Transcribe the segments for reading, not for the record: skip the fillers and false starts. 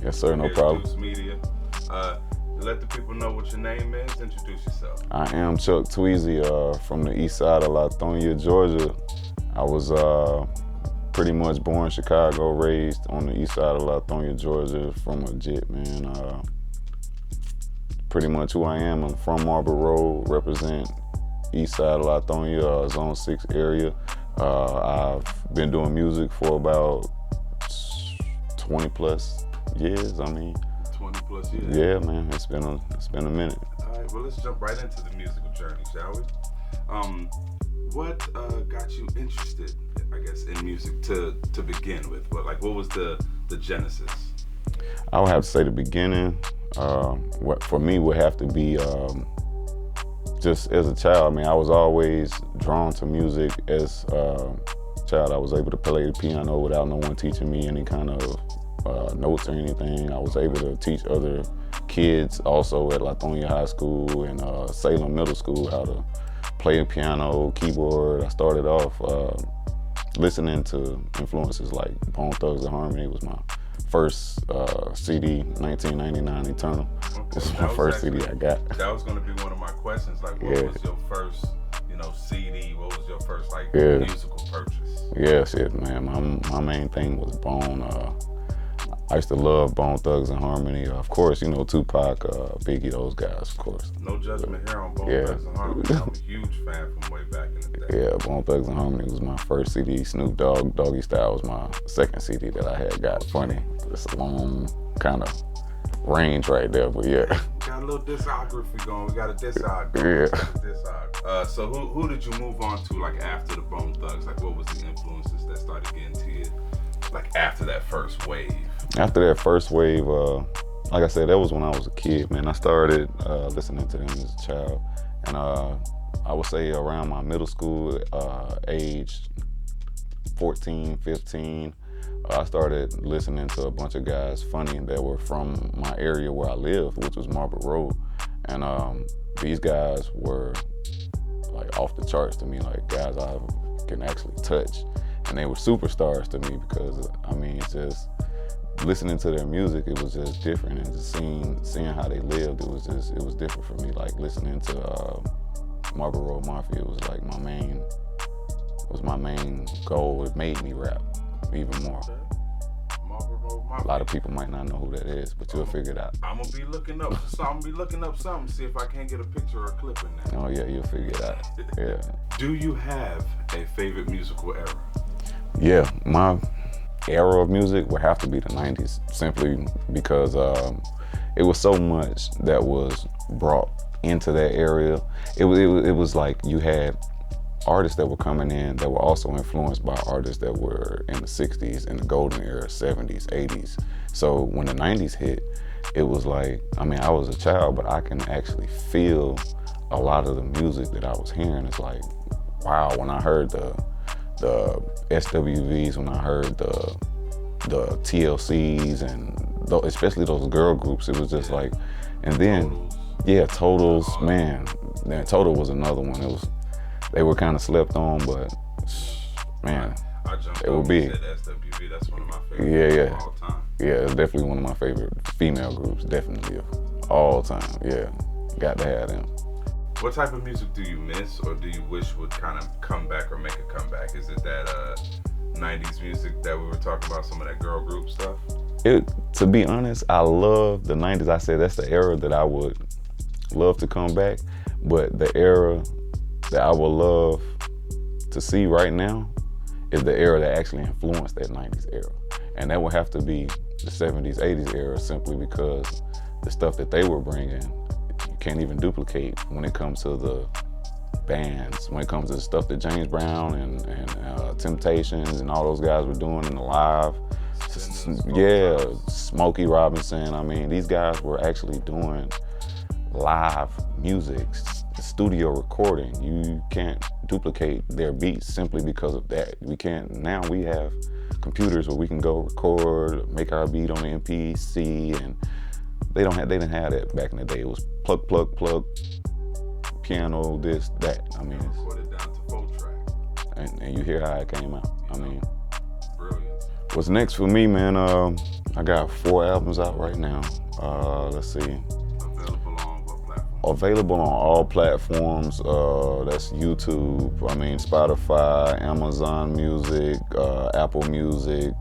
Yes, sir, no Here's problem. Deuce Media. Let the people know what your name is. Introduce yourself. I am Chuck Tweezy from the east side of Lithonia, Georgia. I was pretty much born in Chicago, raised on the east side of Lithonia, Georgia, from a jit, man. Pretty much who I am. I'm from Marble Road, represent east side of Lithonia, Zone 6 area. I've been doing music for about 20 plus years. I mean, 20 plus years. yeah, man, it's been a minute. All right, well, let's jump right into the musical journey, shall we? What got you interested, I guess, in music to begin with? What was the genesis? I would have to say the beginning. What for me would have to be just as a child. I mean, I was always drawn to music as a child. I was able to play the piano without no one teaching me any kind of notes or anything. I was able to teach other kids also at Lithonia High School and Salem Middle School how to play the piano, keyboard. I started off listening to influences like Bone Thugs-n-Harmony. Was my first CD, 1999 Eternal. Okay. This is my first CD I got. That was going to be one of my questions. Like, what was your first, CD? What was your first musical purchase? Yeah, shit, man. My main thing was Bone. I used to love Bone Thugs-n-Harmony. Of course, Tupac, Biggie, those guys, of course. No judgment here on Bone Thugs-n-Harmony. I'm a huge fan from way back in the day. Yeah, Bone Thugs-n-Harmony was my first CD. Snoop Dogg, Doggy Style was my second CD that I had got. Funny, it's a long kind of range right there, but yeah. Got a little discography going. We got a discography. Yeah. So who did you move on to after the Bone Thugs? What was the influences that started getting to you after that first wave? After that first wave, like I said, that was when I was a kid, man. I started listening to them as a child. And I would say around my middle school age, 14, 15, I started listening to a bunch of guys, funny, that were from my area where I lived, which was Marble Road. And these guys were off the charts to me, guys I can actually touch. And they were superstars to me because, it's just listening to their music, it was just different, and just seeing how they lived, it was different for me. Listening to Marble Road Mafia was my main goal. It made me rap even more. Marble Road Mafia. A lot of people might not know who that is, but you'll figure it out. I'm gonna be looking up something, see if I can't get a picture or a clip in that. Oh yeah, you'll figure it out. Yeah. Do you have a favorite musical era? Yeah, my era of music would have to be the 90s, simply because it was so much that was brought into that area. It was like you had artists that were coming in that were also influenced by artists that were in the 60s, in the golden era, 70s, 80s. So when the 90s hit, it was like, I was a child, but I can actually feel a lot of the music that I was hearing. It's like, wow, when I heard the SWVs, when I heard the TLCs, and especially those girl groups, it was just like, and then, Totals, man, Total was another one. They were kind of slept on, but man, they were big. SWV, that's one of my favorites of all time. Yeah, it's definitely one of my favorite female groups, definitely of all time. Yeah, got to have them. What type of music do you miss, or do you wish would kind of come back or make a comeback? Is it that 90s music that we were talking about, some of that girl group stuff? To be honest, I love the 90s. I said that's the era that I would love to come back, but the era that I would love to see right now is the era that actually influenced that 90s era. And that would have to be the 70s, 80s era, simply because the stuff that they were bringing, you can't even duplicate when it comes to the bands, when it comes to the stuff that James Brown and Temptations and all those guys were doing in the live. Yeah, Smokey Robinson. These guys were actually doing live music, studio recording. You can't duplicate their beats simply because of that. Now we have computers where we can go record, make our beat on the MPC, and they didn't have that back in the day. It was plug, piano, this, that. Recorded down to 4 track. And you hear how it came out. Brilliant. What's next for me, man? I got 4 albums out right now. Let's see. Available on what platform? Available on all platforms. That's YouTube. I mean, Spotify, Amazon Music, Apple Music.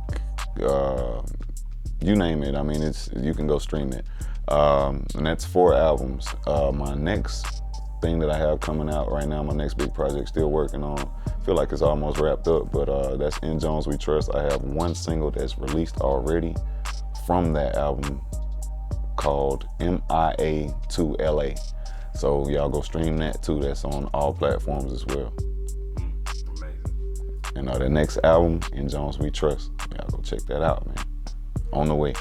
You name it. I mean, you can go stream it. And that's 4 albums. My next thing that I have coming out right now, my next big project, still working on. Feel like it's almost wrapped up, but that's In Jones We Trust. I have 1 single that's released already from that album called MIA to LA. So y'all go stream that too. That's on all platforms as well. Amazing. And the next album, In Jones We Trust. Y'all go check that out, man. On the way.